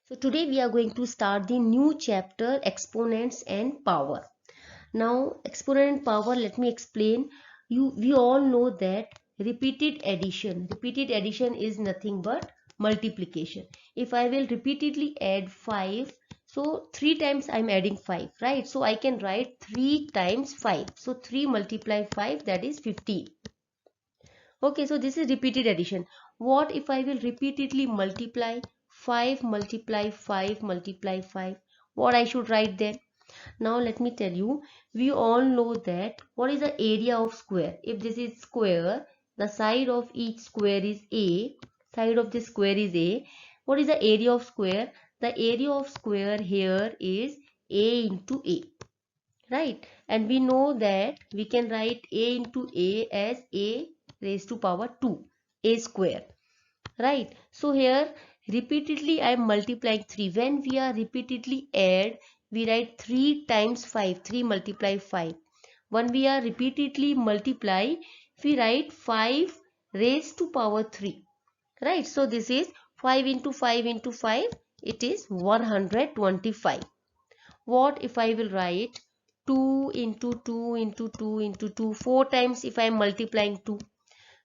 So today we are going to start the new chapter, exponents and power. Now exponent and power, let me explain. We all know that repeated addition is nothing but multiplication. If I will repeatedly add 5, so 3 times I am adding 5, right? So I can write 3 times 5. So 3 multiply 5, that is 15. Okay, so this is repeated addition. What if I will repeatedly multiply 5 multiply 5 multiply 5? What I should write then? Now let me tell you, we all know that what is the area of square? If this is square, the side of each square is A, side of this square is A. What is the area of square? The area of square here is A into A, right? And we know that we can write A into A as A raised to power 2, A square, right? So here repeatedly I am multiplying 3. When we are repeatedly add, we write 3 times 5, 3 multiply 5. When we are repeatedly multiply, we write 5 raised to power 3, right? So this is 5 into 5 into 5, it is 125. What if I will write 2 into 2 into 2 into 2, 4 times if I am multiplying 2?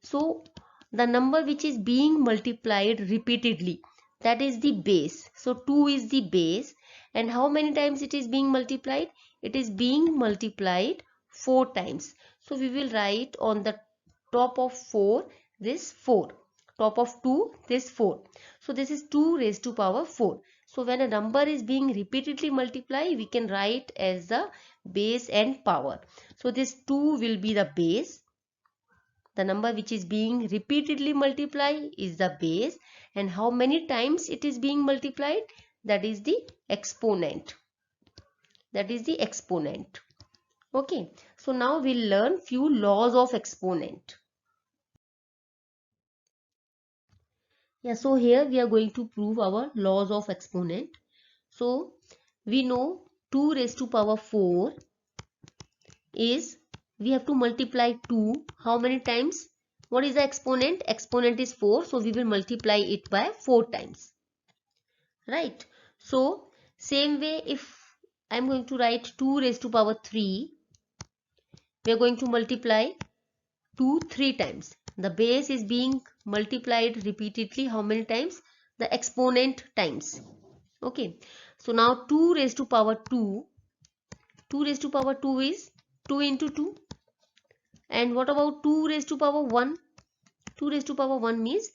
So the number which is being multiplied repeatedly, that is the base. So 2 is the base, and how many times it is being multiplied? It is being multiplied 4 times. So we will write on the top of 4 this 4, top of 2 this 4. So this is 2 raised to power 4. So when a number is being repeatedly multiplied, we can write as the base and power. So this 2 will be the base. The number which is being repeatedly multiplied is the base, and how many times it is being multiplied, that is the exponent. That is the exponent. Okay, so now we'll learn few laws of exponent. Yeah, so here we are going to prove our laws of exponent. So we know 2 raised to power 4 is, we have to multiply 2 how many times? What is the exponent? Exponent is 4, so we will multiply it by 4 times, right? So same way, if I'm going to write 2 raised to power 3, we are going to multiply 2 3 times. The base is being multiplied repeatedly how many times? The exponent times. Okay, so now 2 raised to power 2, 2 raised to power 2 is 2 into 2. And what about 2 raised to power 1? 2 raised to power 1 means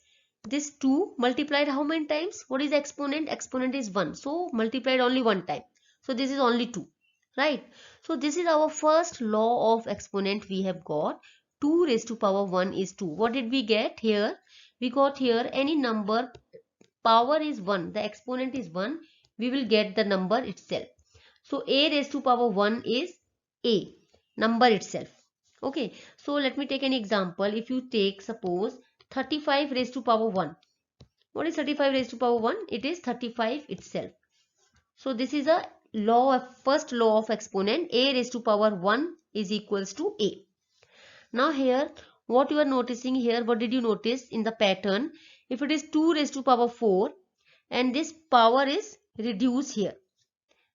this 2 multiplied how many times? What is the exponent? Exponent is 1. So multiplied only one time. So this is only 2. Right. So this is our first law of exponent we have got. 2 raised to power 1 is 2. What did we get here? We got here any number, power is 1. The exponent is 1. We will get the number itself. So a raised to power 1 is a number itself. Okay, so let me take an example. If you take, suppose, 35 raised to power 1. What is 35 raised to power 1? It is 35 itself. So this is a law of first law of exponent. A raised to power 1 is equals to a. Now here, what you are noticing here, what did you notice in the pattern? If it is 2 raised to power 4 and this power is reduced here,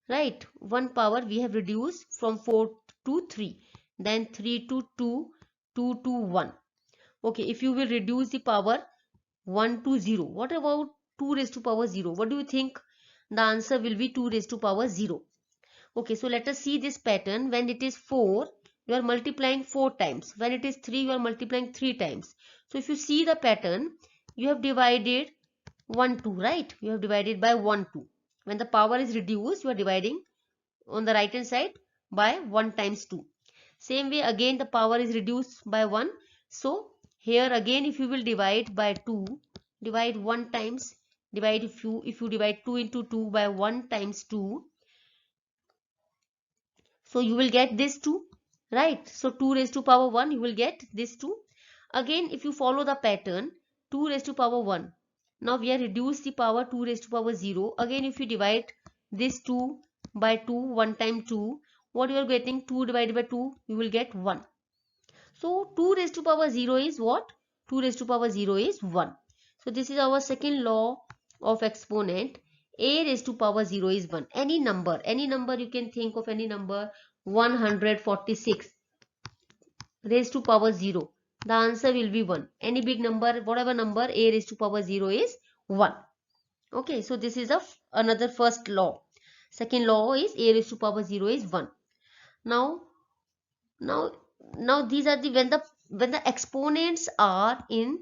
right? One power we have reduced from 4 to 3, then 3 to 2, 2 to 1. Okay, if you will reduce the power 1 to 0, what about 2 raised to power 0? What do you think? The answer will be 2 raised to power 0. Okay, so let us see this pattern. When it is 4, you are multiplying 4 times. When it is 3, you are multiplying 3 times. So if you see the pattern, you have divided 1 2, right? You have divided by 1 2. When the power is reduced, you are dividing on the right hand side by 1 times 2. Same way again the power is reduced by 1. So here again if you will divide by 2, divide 1 times, divide if you divide 2 into 2 by 1 times 2, so you will get this 2, right? So 2 raised to power 1, you will get this 2. Again if you follow the pattern, 2 raised to power 1. Now we have reduced the power 2 raised to power 0. Again if you divide this 2 by 2, 1 time 2, what you are getting? 2 divided by 2, you will get 1. So 2 raised to power 0 is what? 2 raised to power 0 is 1. So this is our second law of exponent. a raised to power 0 is 1. Any number you can think of, any number. 146 raised to power 0, the answer will be 1. Any big number, whatever number, a raised to power 0 is 1. Okay, so this is another first law. Second law is a raised to power 0 is 1. Now now these are the when the exponents are in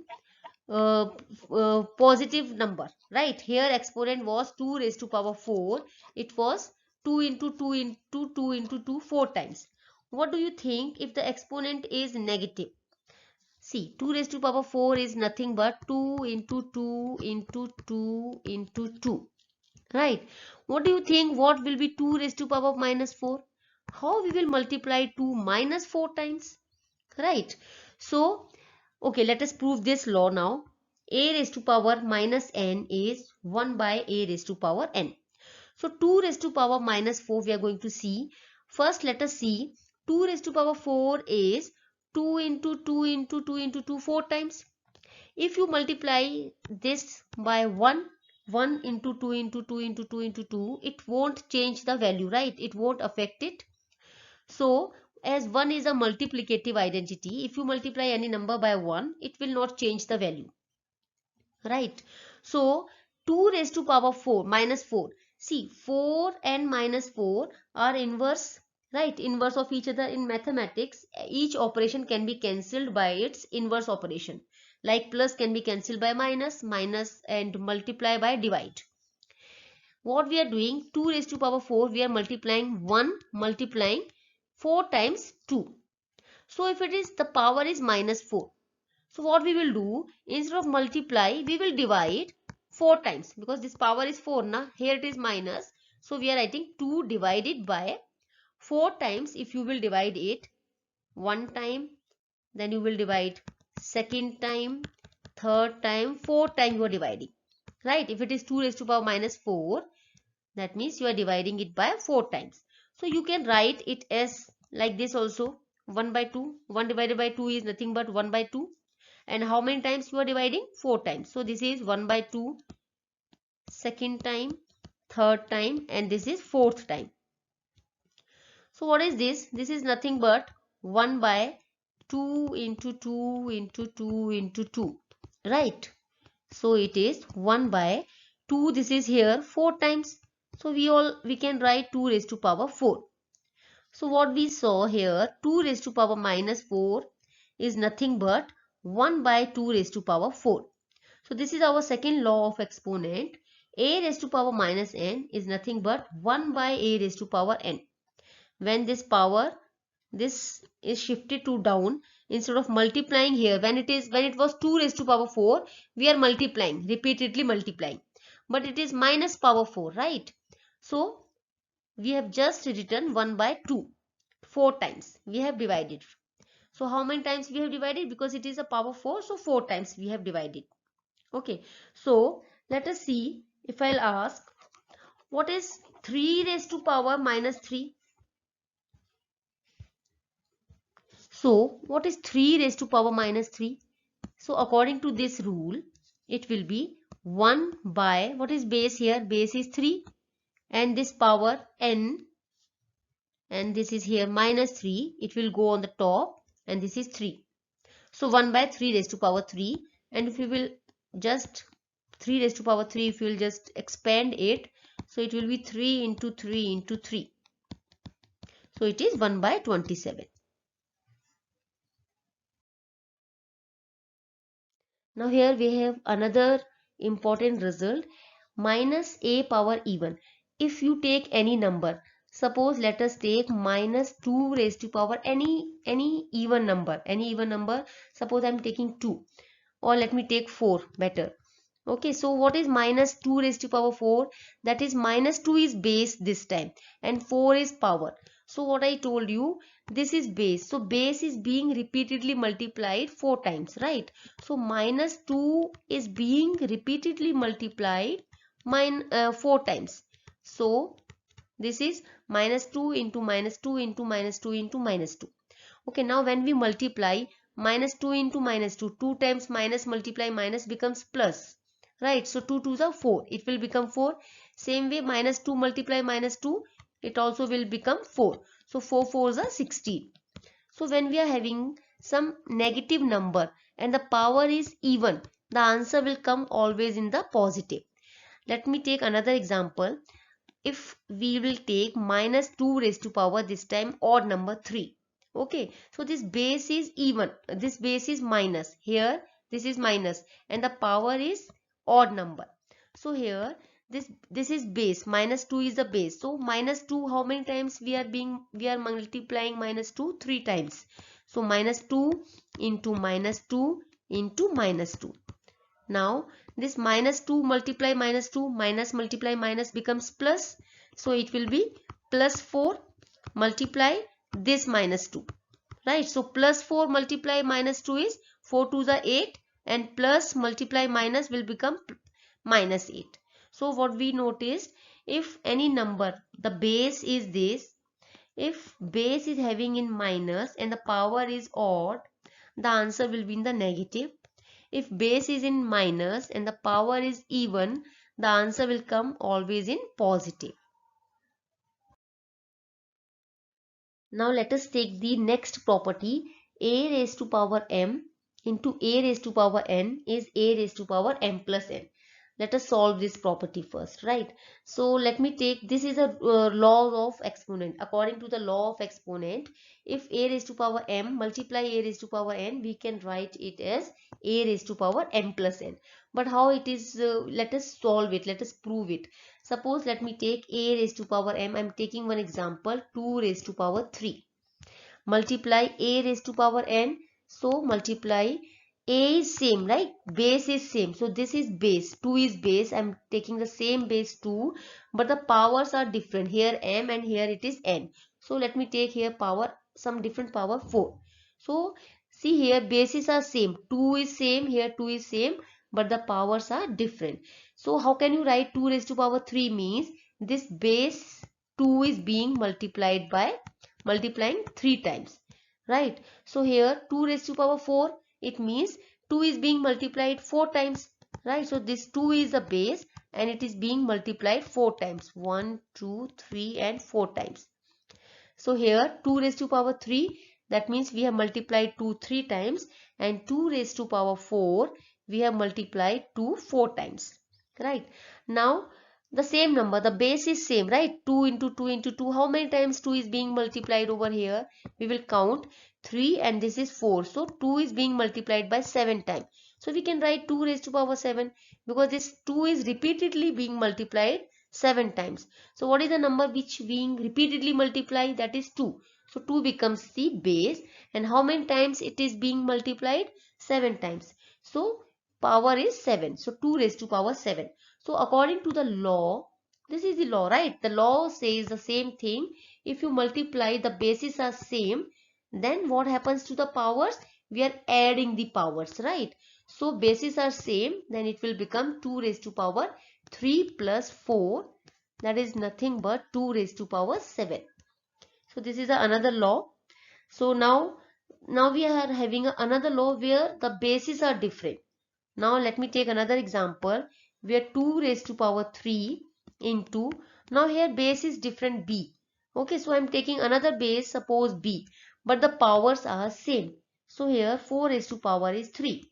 uh, positive number, right? Here exponent was 2 raised to power 4. It was 2 into 2 into 2 into 2 4 times. What do you think if the exponent is negative? See, 2 raised to power 4 is nothing but 2 into 2 into 2 into 2, right? What do you think, what will be 2 raised to power minus 4? How we will multiply 2 minus 4 times, right? So okay, let us prove this law now. A raised to power minus n is 1 by a raised to power n. So 2 raised to power minus 4 we are going to see. First let us see, 2 raised to power 4 is 2 into 2 into 2 into 2 4 times. If you multiply this by 1 into 2 into 2 into 2 into 2, it won't change the value, right? It won't affect it. So as 1 is a multiplicative identity, if you multiply any number by 1, it will not change the value, right? So 2 raised to power 4 minus 4. See, 4 and minus 4 are inverse, right? Inverse of each other. In mathematics, each operation can be cancelled by its inverse operation. Like plus can be cancelled by minus, minus and multiply by divide. What we are doing, 2 raised to power 4, we are multiplying 1 multiplying 4 times 2. So if it is, the power is minus 4. So what we will do, instead of multiply, we will divide 4 times, because this power is 4 na, here it is minus. So we are writing 2 divided by 4 times. If you will divide it one time, then you will divide second time, third time, fourth time you are dividing, right? If it is 2 raised to power minus 4, that means you are dividing it by 4 times. So you can write it as like this also, 1 by 2. 1 divided by 2 is nothing but 1 by 2. And how many times you are dividing? 4 times. So this is 1 by 2, second time, third time, and this is fourth time. So what is this? This is nothing but 1 by 2 into 2 into 2 into 2, right? So it is 1 by 2. This is here 4 times. So we can write 2 raised to power 4. So what we saw here, 2 raised to power minus 4 is nothing but 1 by 2 raised to power 4. So this is our second law of exponent. A raised to power minus n is nothing but 1 by a raised to power n. When this power, this is shifted to down, instead of multiplying here, when it was 2 raised to power 4, we are multiplying, repeatedly multiplying. But it is minus power 4, right? So we have just written 1 by 2. 4 times we have divided. So how many times we have divided? Because it is a power 4, so 4 times we have divided. Okay, so let us see, if I'll ask, what is 3 raised to power minus 3? So what is 3 raised to power minus 3? So according to this rule, it will be 1 by, what is base here? Base is 3 and this power n, and this is here minus 3. It will go on the top and this is 3. So 1 by 3 raised to power 3, and if you will just 3 raised to power 3, if you will just expand it, so it will be 3 into 3 into 3. So it is 1 by 27. Now here we have another important result, minus a power even. If you take any number, suppose let us take minus 2 raised to power any even number, suppose I am taking 2, or let me take 4 better. Okay, so what is minus 2 raised to power 4? That is minus 2 is base this time and 4 is power. So what I told you, this is base. So base is being repeatedly multiplied 4 times, right? So minus 2 is being repeatedly multiplied 4 times. So this is minus 2 into minus 2 into minus 2 into minus 2. Okay, now when we multiply minus 2 into minus 2, 2 times minus multiply minus becomes plus, right? So 2 2s are 4, it will become 4. Same way minus 2 multiply minus 2, it also will become 4. So 4 4s are 16. So when we are having some negative number and the power is even, the answer will come always in the positive. Let me take another example. If we will take minus 2 raised to power, this time odd number 3. Okay, so this base is even, this base is minus, here this is minus, and the power is odd number. So here this is base, minus 2 is the base. So minus 2, how many times we are multiplying minus 2? 3 times. So minus 2 into minus 2 into minus 2. Now this minus 2 multiply minus 2, minus multiply minus becomes plus. So it will be plus 4 multiply this minus 2. Right. So plus 4 multiply minus 2 is 4 to the 8, and plus multiply minus will become minus 8. So what we noticed, if any number, the base is this, if base is having in minus and the power is odd, the answer will be in the negative. If base is in minus and the power is even, the answer will come always in positive. Now let us take the next property. A raised to power m into a raised to power n is a raised to power m plus n. Let us solve this property first, right? So let me take, this is a law of exponent. According to the law of exponent, if a raised to power m multiply a raised to power n, we can write it as a raised to power m plus n. But how it is, let us solve it, let us prove it. Suppose let me take a raised to power m. I am taking one example, 2 raised to power 3. Multiply a raised to power n. So multiply, a is same, right? Base is same. So this is base, 2 is base. I am taking the same base 2, but the powers are different. Here m and here it is n. So let me take here power, some different power 4. So see here bases are same. 2 is same, here 2 is same, but the powers are different. So how can you write 2 raised to power 3 means this base 2 is being multiplied by multiplying 3 times, right? So here 2 raised to power 4, it means 2 is being multiplied 4 times, right? So this 2 is the base and it is being multiplied 4 times, 1 2 3 and 4 times. So here 2 raised to power 3, that means we have multiplied 2 3 times, and 2 raised to power 4, we have multiplied 2 4 times, right? Now the same number, the base is same, right? 2 into 2 into 2, how many times 2 is being multiplied over here? We will count 3 and this is 4. So 2 is being multiplied by 7 times. So we can write 2 raised to power 7 because this 2 is repeatedly being multiplied 7 times. So what is the number which being repeatedly multiplied? That is 2. So 2 becomes the base, and how many times it is being multiplied? 7 times. So power is 7. So 2 raised to power 7. So according to the law, this is the law, right? The law says the same thing. If you multiply, the bases are same, then what happens to the powers? We are adding the powers, right? So bases are same, then it will become 2 raised to power 3 plus 4, that is nothing but 2 raised to power 7. So this is another law. So now we are having another law where the bases are different. Now let me take another example where 2 raised to power 3 into, now here base is different b. Okay, so I am taking another base, suppose b, but the powers are same. So here 4 raised to power is 3.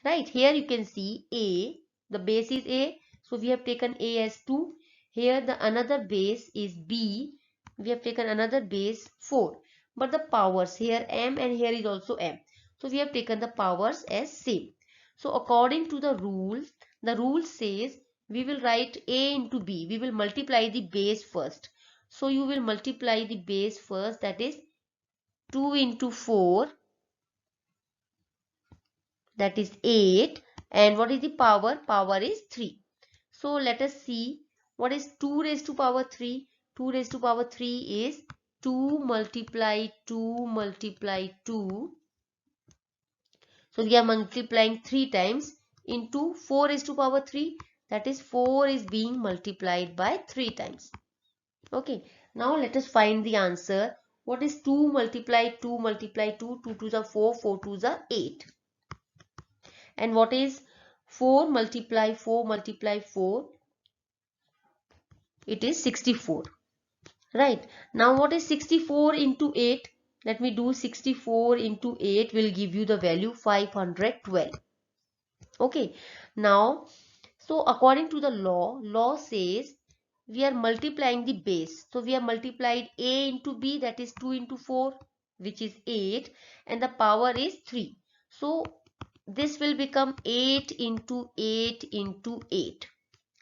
Right, here you can see a, the base is a, so we have taken a as 2. Here the another base is b, we have taken another base 4, but the powers here m and here is also m, so we have taken the powers as same. So according to the rule says we will write a into b, we will multiply the base first. So you will multiply the base first, that is 2 into 4, that is 8, and what is the power? Power is 3. So let us see what is 2 raised to power 3. 2 raised to power 3 is 2 multiply 2 multiply 2. So we are multiplying 3 times into 4 raised to power 3, that is 4 is being multiplied by 3 times. Okay, now let us find the answer. What is 2 multiply 2 multiply 2? 2 to the 4, 4 to the 8. And what is 4 multiply 4 multiply 4, it is 64. Right. Now what is 64 into 8? Let me do 64 into 8 will give you the value 512. Okay. Now, so according to the law says we are multiplying the base. So we have multiplied a into b, that is 2 into 4, which is 8, and the power is 3. So this will become 8 into 8 into 8.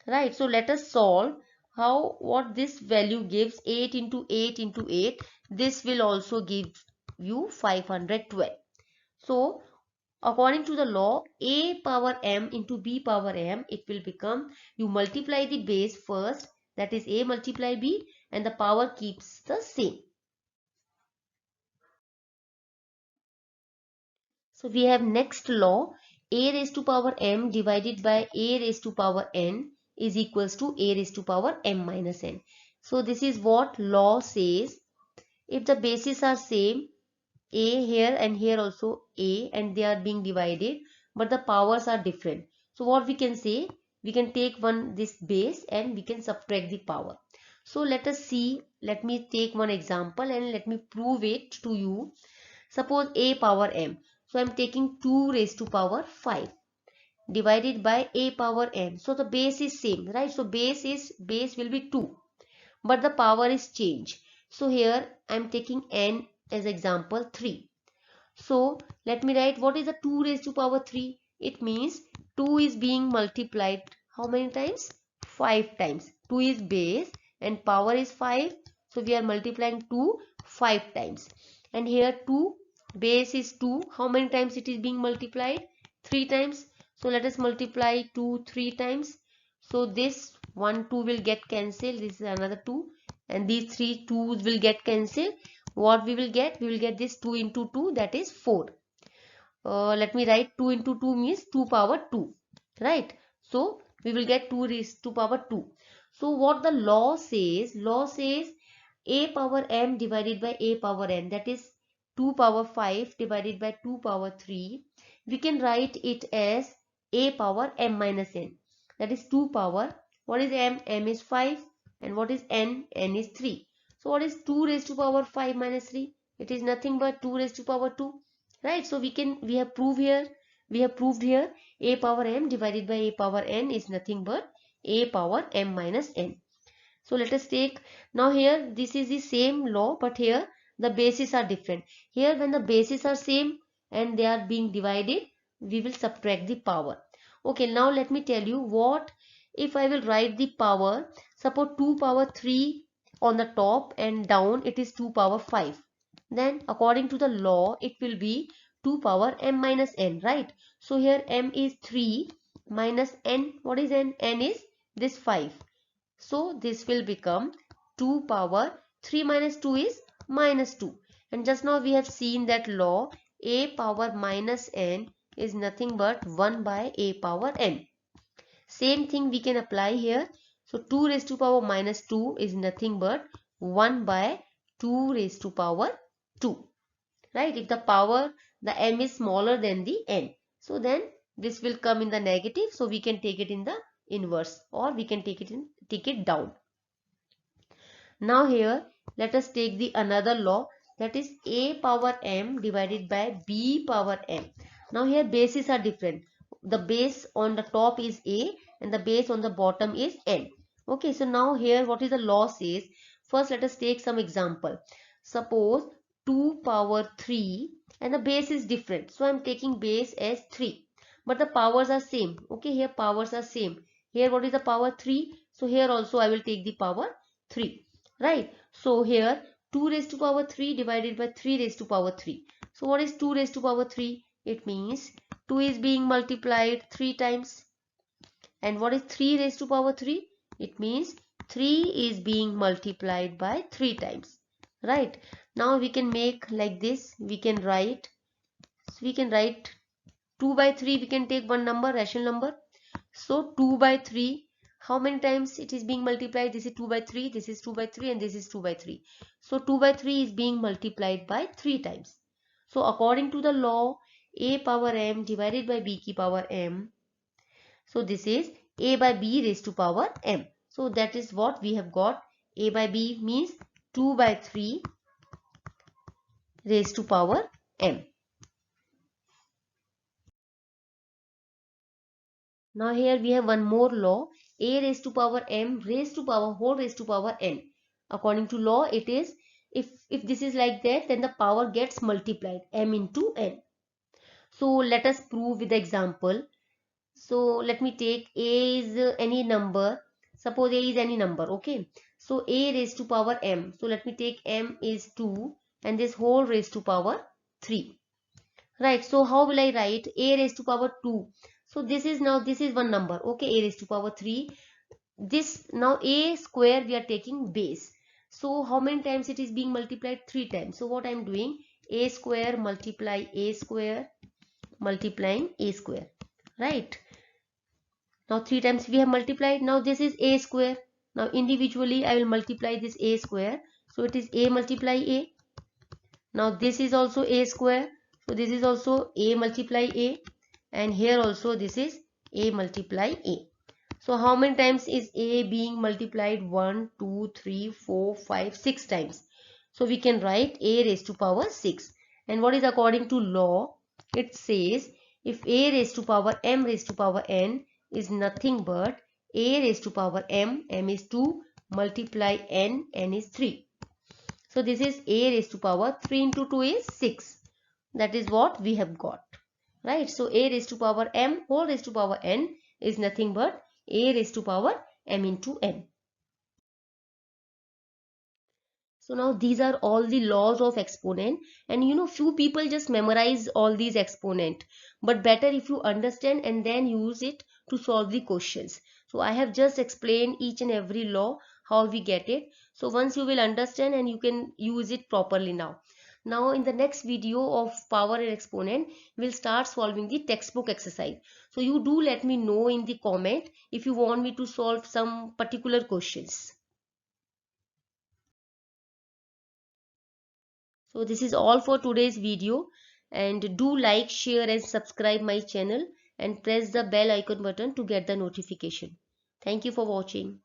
Right. So let us solve how what this value gives. 8 into 8 into 8. This will also give you 512. So according to the law, a power m into b power m, it will become, you multiply the base first, that is a multiply b, and the power keeps the same. So we have next law, a raised to power m divided by a raised to power n is equals to a raised to power m minus n. So this is what law says. If the bases are same, a here and here also a, and they are being divided, but the powers are different. So what we can say, we can take this base and we can subtract the power. So let us see, let me take one example and let me prove it to you. Suppose a power m. So I am taking 2 raised to power 5 divided by a power n. So the base is same, right? So base will be 2, but the power is changed. So here I am taking n as example 3. So let me write what is the 2 raised to power 3. It means 2 is being multiplied how many times? 5 times. 2 is base and power is 5. So we are multiplying 2 5 times. And here 2 base is 2. How many times it is being multiplied? 3 times. So let us multiply 2 3 times. So this 1 2 will get cancelled. This is another 2. And these 3 2's will get cancelled. What we will get? We will get this 2 into 2, that is 4. Let me write 2 into 2 means 2 power 2. Right? So we will get 2 raised to power 2. So what the law says a power m divided by a power n, that is 2 power 5 divided by 2 power 3. We can write it as a power m minus n. That is 2 power. What is m? M is 5. And what is n? N is 3. So what is 2 raised to power 5 minus 3? It is nothing but 2 raised to power 2. Right? So we have proved here a power m divided by a power n is nothing but a power m minus n. So let us take, now here this is the same law, but here the bases are different. Here when the bases are same and they are being divided, we will subtract the power. Okay, now let me tell you what if I will write the power. Suppose 2 power 3 on the top and down it is 2 power 5. Then according to the law it will be 2 power m minus n, right? So here m is 3 minus n. What is n? N is this 5. So this will become 2 power 3 minus 2 is minus 2. And just now we have seen that law, a power minus n is nothing but 1 by a power n. Same thing we can apply here. So 2 raised to power minus 2 is nothing but 1 by 2 raised to power 2. Right? If the power, the m is smaller than the n. So then this will come in the negative. So we can take it in the inverse, or we can take it down. Now here let us take the another law, that is a power m divided by b power m. Now here bases are different. The base on the top is a and the base on the bottom is n. Okay, so now here what is the law says. First let us take some example. Suppose 2 power 3 and the base is different. So I am taking base as 3. But the powers are same. Okay, here powers are same. Here what is the power 3? So here also I will take the power 3. Right? So here 2 raised to power 3 divided by 3 raised to power 3. So what is 2 raised to power 3? It means 2 is being multiplied 3 times. And what is 3 raised to power 3? It means 3 is being multiplied by 3 times. Right? Now we can make like this. We can write 2 by 3. We can take one number, rational number. So 2 by 3, how many times it is being multiplied? This is 2 by 3, this is 2 by 3, and this is 2 by 3. So 2 by 3 is being multiplied by 3 times. So according to the law, a power m divided by b ki power m So this is a by b raised to power m. So that is what we have got. A by b means 2 by 3 raised to power m. Now here we have one more law, a raised to power m raised to power whole raised to power n. According to law, it is if this is like that, then the power gets multiplied, m into n. So let us prove with the example. So let me take a is any number. Suppose a is any number, okay. So a raised to power m. So let me take m is 2 and this whole raised to power 3. Right, so how will I write a raised to power 2? So this is one number, okay, a raised to power 3. This now a square we are taking base. So how many times it is being multiplied? 3 times. So what I am doing, a square multiply a square multiplying a square, right? Now 3 times we have multiplied. Now this is a square. Now individually I will multiply this a square. So it is a multiply a. Now this is also a square. So this is also a multiply a. And here also this is a multiply a. So how many times is a being multiplied? 1, 2, 3, 4, 5, 6 times. So we can write a raised to power 6. And what is according to law? It says if a raised to power m raised to power n is nothing but a raised to power m, m is 2 multiply n, n is 3. So this is a raised to power 3 into 2 is 6. That is what we have got. Right. So a raised to power m whole raised to power n is nothing but a raised to power m into n. So now these are all the laws of exponent, and few people just memorize all these exponent, but better if you understand and then use it to solve the questions. So I have just explained each and every law, how we get it. So once you will understand and you can use it properly now. Now in the next video of power and exponent, we'll start solving the textbook exercise. So you do let me know in the comment if you want me to solve some particular questions. So this is all for today's video, and do like, share and subscribe my channel and press the bell icon button to get the notification. Thank you for watching.